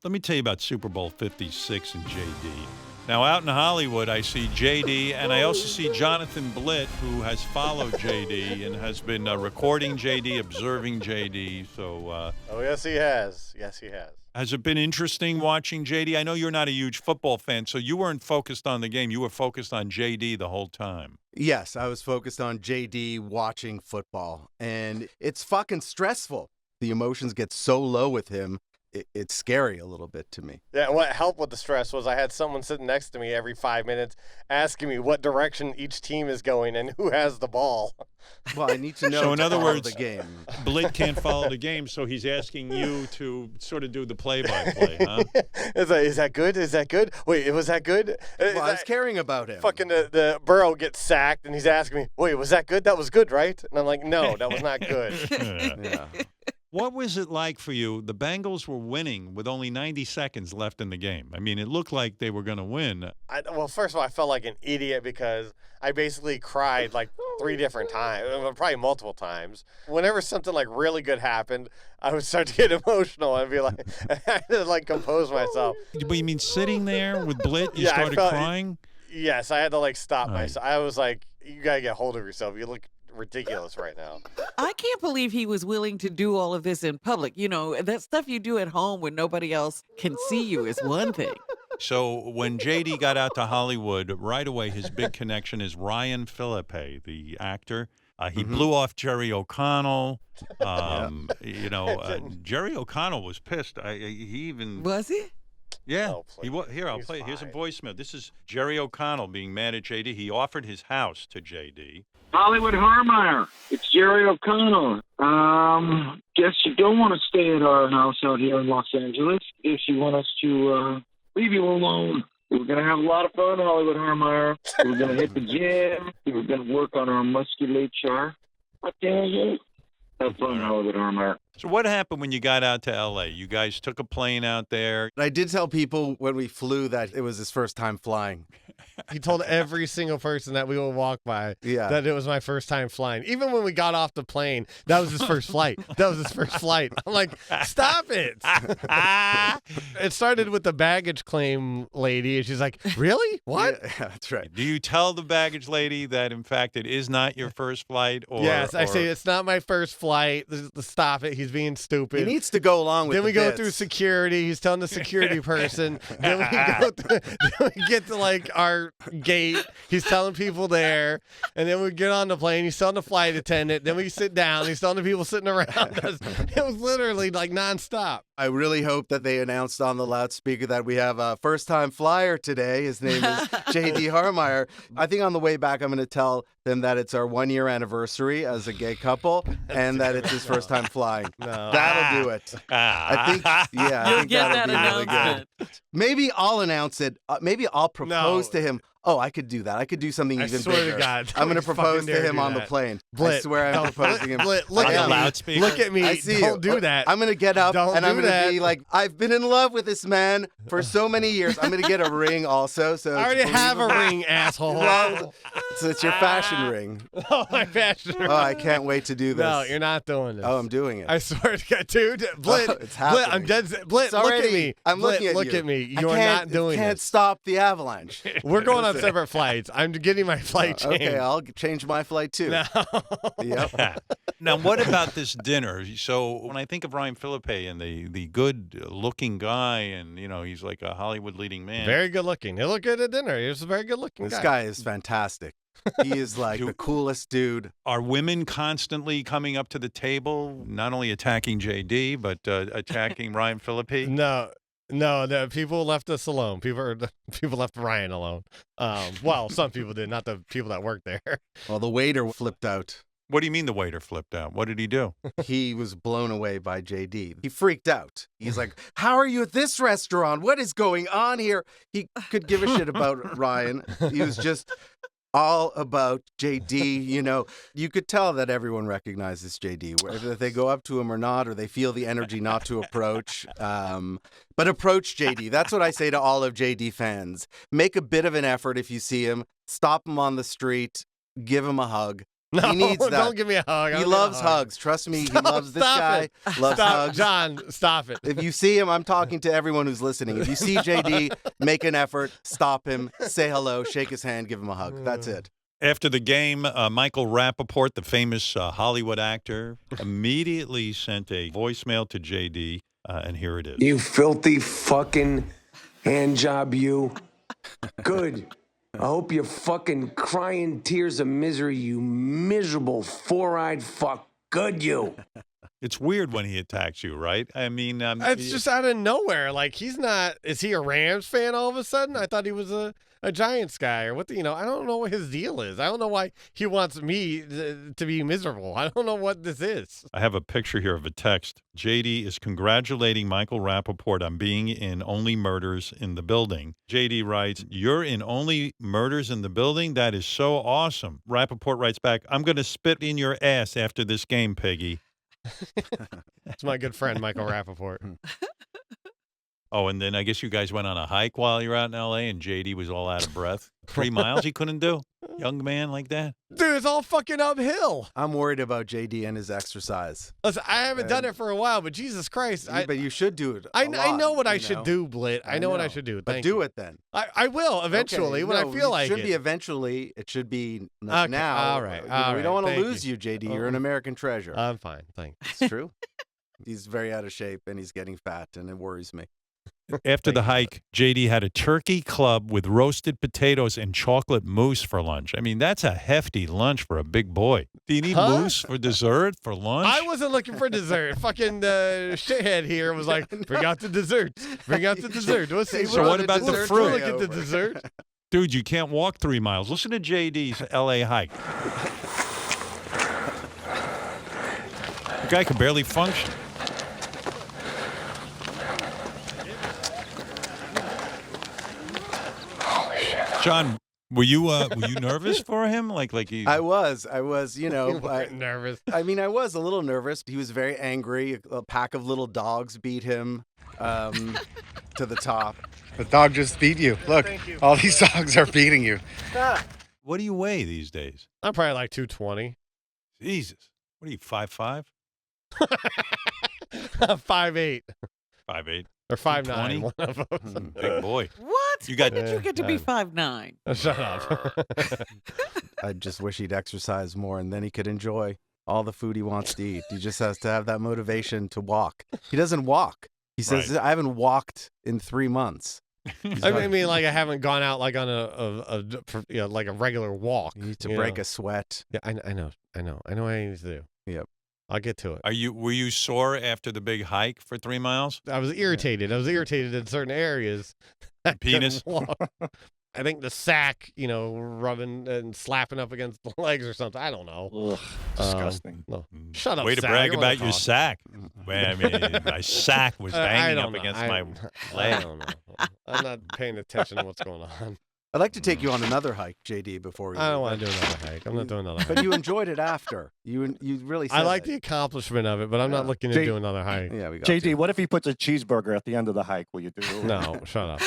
Let me tell you about Super Bowl 56 and JD. Now, out in Hollywood, I see JD, and I also see Jonathan Blitt, who has followed JD and has been recording JD, observing JD. So, oh, yes, he has. Yes, he has. Has it been interesting watching JD? I know you're not a huge football fan, so you weren't focused on the game. You were focused on JD the whole time. Yes, I was focused on JD watching football, and it's fucking stressful. The emotions get so low with him. It's scary a little bit to me. Yeah, what helped with the stress was I had someone sitting next to me every 5 minutes asking me what direction each team is going and who has the ball. Well, I need to know. So in other words, the game. Blitt can't follow the game, so he's asking you to sort of do the play-by-play, huh? Is that good? Is that good? Wait, was that good? Well, I was caring about him. Fucking the Burrow gets sacked, and he's asking me, wait, was that good? That was good, right? And I'm like, no, that was not good. Yeah. What was it like for you? The Bengals were winning with only 90 seconds left in the game. I mean, it looked like they were going to win. Well, first of all, I felt like an idiot because I basically cried like 3 different times, probably multiple times. Whenever something like really good happened, I would start to get emotional and be like, I had to like compose myself. But you mean sitting there with Blitt, you started crying? Yes, I had to like stop myself. I was like, you got to get hold of yourself. You look ridiculous right now. I can't believe he was willing to do all of this in public. You know, that stuff you do at home when nobody else can see you is one thing. So when JD got out to Hollywood, right away his big connection is Ryan Phillippe, the actor. He blew off Jerry O'Connell. You know, Jerry O'Connell was pissed. He even was he? Yeah. Oh, Here, I'll play. Here's a voicemail. This is Jerry O'Connell being mad at JD. He offered his house to JD. Hollywood Harmeyer. It's Jerry O'Connell. Guess you don't want to stay at our house out here in Los Angeles. If you want us to leave you alone. We're going to have a lot of fun, Hollywood Harmeyer. We're going to hit the gym. We're going to work on our musculature. What the hell you? Have fun, Hollywood Harmeyer. So what happened when you got out to L.A.? You guys took a plane out there. I did tell people when we flew that it was his first time flying. He told every single person that we would walk by that it was my first time flying. Even when we got off the plane, that was his first flight. That was his first flight. I'm like, stop it. It started with the baggage claim lady, and she's like, really? What? Yeah, that's right. Do you tell the baggage lady that, in fact, it is not your first flight? Yes, I say it's not my first flight. Stop it. He's being stupid. He needs to go along with Then we the go bits. through security. He's telling the security person. Then we get to like our gate. He's telling people there. And then we get on the plane. He's telling the flight attendant. Then we sit down. He's telling the people sitting around us. It was literally like nonstop. I really hope that they announced on the loudspeaker that we have a first-time flyer today. His name is J.D. Harmeyer. I think on the way back, I'm going to tell them that it's our 1-year anniversary as a gay couple and that it's his first time flying. No. That'll do it. I think, I think that'll be really good. Maybe I'll announce it. Maybe I'll propose to him. Oh, I could do that. I could do something even bigger. I swear to God. I'm going to propose to him on the plane. Blitt. I swear I'm proposing him. Blitt, look on at the me. loudspeaker. Look at me. I see Don't you. do that. I'm going to get up Don't and I'm do going to that. be like, I've been in love with this man for so many years. I'm going to get a ring also. So I already have a ring, asshole. Well, so it's your fashion ring. Oh, my fashion ring. Oh, I can't wait to do this. No, you're not doing this. Oh, I'm doing it. I swear to God, dude. Blitt, Oh, it's happening. Blitt, I'm dead. Blitt, It's look already- at me. I'm Blitt, looking at look you. at me. I You are can't- not doing can't this. stop the avalanche. We're going on separate flights. I'm getting my flight changed. Okay, I'll change my flight too. No. Yep. Now, what about this dinner? So when I think of Ryan Phillippe and the good-looking guy, and, you know, he's like a Hollywood leading man. Very good looking. He looked good at dinner. He was a very good looking This guy is fantastic. He is like the coolest dude. Are women constantly coming up to the table, not only attacking JD, but attacking Ryan Phillippe? No, people left us alone. People left Ryan alone. Well, some people did, not the people that worked there. Well, the waiter flipped out. What do you mean the waiter flipped out? What did he do? He was blown away by JD. He freaked out. He's like, how are you at this restaurant? What is going on here? He could give a shit about Ryan. He was just all about JD. You know, you could tell that everyone recognizes JD, whether they go up to him or not, or they feel the energy not to approach. But approach JD. That's what I say to all of JD fans. Make a bit of an effort if you see him. Stop him on the street. Give him a hug. No, He needs that. Don't give me a hug. He loves hugs. Trust me, he loves this guy. Loves hugs. John, stop it. If you see him, I'm talking to everyone who's listening. If you see JD, make an effort, stop him, say hello, shake his hand, give him a hug. That's it. After the game, Michael Rapaport, the famous Hollywood actor, immediately sent a voicemail to JD, and here it is. You filthy fucking hand job, you. Good. I hope you're fucking crying tears of misery, you miserable four-eyed fuck. Good, you. It's weird when he attacks you, right? I mean, it's just out of nowhere. Like, he's not. Is he a Rams fan all of a sudden? I thought he was a Giants guy or what? I don't know what his deal is. I don't know why he wants me to be miserable. I don't know what this is. I have a picture here of a text. JD is congratulating Michael Rapaport on being in Only Murders in the Building. JD writes, "You're in Only Murders in the Building? That is so awesome." Rapaport writes back, "I'm going to spit in your ass after this game, Peggy." It's my good friend, Michael Rapaport. Oh, and then I guess you guys went on a hike while you were out in L.A. and JD was all out of breath. 3 miles he couldn't do? Young man like that? Dude, it's all fucking uphill. I'm worried about JD and his exercise. Listen, I haven't done it for a while, but Jesus Christ. But you should do it. I know what I should do, Blitt. I know what I should do. But do it then. I will eventually when I feel like it. It should be eventually. It should be okay, now. All right. We don't want to lose you, JD. You're an American treasure. I'm fine. Thanks. It's true. He's very out of shape and he's getting fat, and it worries me. After the hike, JD had a turkey club with roasted potatoes and chocolate mousse for lunch. I mean, that's a hefty lunch for a big boy. Do you need mousse for dessert, for lunch? I wasn't looking for dessert. Fucking shithead here was like, bring out the dessert. Bring out the dessert. So what about the fruit? Look at the dessert. Dude, you can't walk 3 miles. Listen to JD's L.A. hike. The guy could barely function. John, were you nervous for him? Like he... I was, nervous. I mean, I was a little nervous. He was very angry. A pack of little dogs beat him to the top. The dog just beat you. Look, all these dogs are beating you. What do you weigh these days? I'm probably like 220. Jesus. What are you, 5'5"? 5'8". 5'8". Or 5'9", one of those. Big boy. What? You got? When did you get to be 5'9"? Shut up. I just wish he'd exercise more, and then he could enjoy all the food he wants to eat. He just has to have that motivation to walk. He doesn't walk. He says, Right. I haven't walked in 3 months. I mean, like I haven't gone out like on like a regular walk. You need to break a sweat. Yeah, I know what I need to do. Yep. I'll get to it. Were you sore after the big hike for 3 miles? I was irritated. I was irritated in certain areas. Penis? I think the sack, rubbing and slapping up against the legs or something. I don't know. Ugh, disgusting. No. Shut up, Way to sack. brag You about wanna your talk. sack. Well, I mean, my sack was banging up know. against I my I leg. don't know. I'm not paying attention to what's going on. I'd like to take you on another hike, JD, before we I don't leave. want to do another hike. I'm not doing another hike. But you enjoyed it after. You really said I like it. the accomplishment of it, but I'm not looking to do another hike. Yeah, we got JD, what if he puts a cheeseburger at the end of the hike? Will you do it? No, shut up.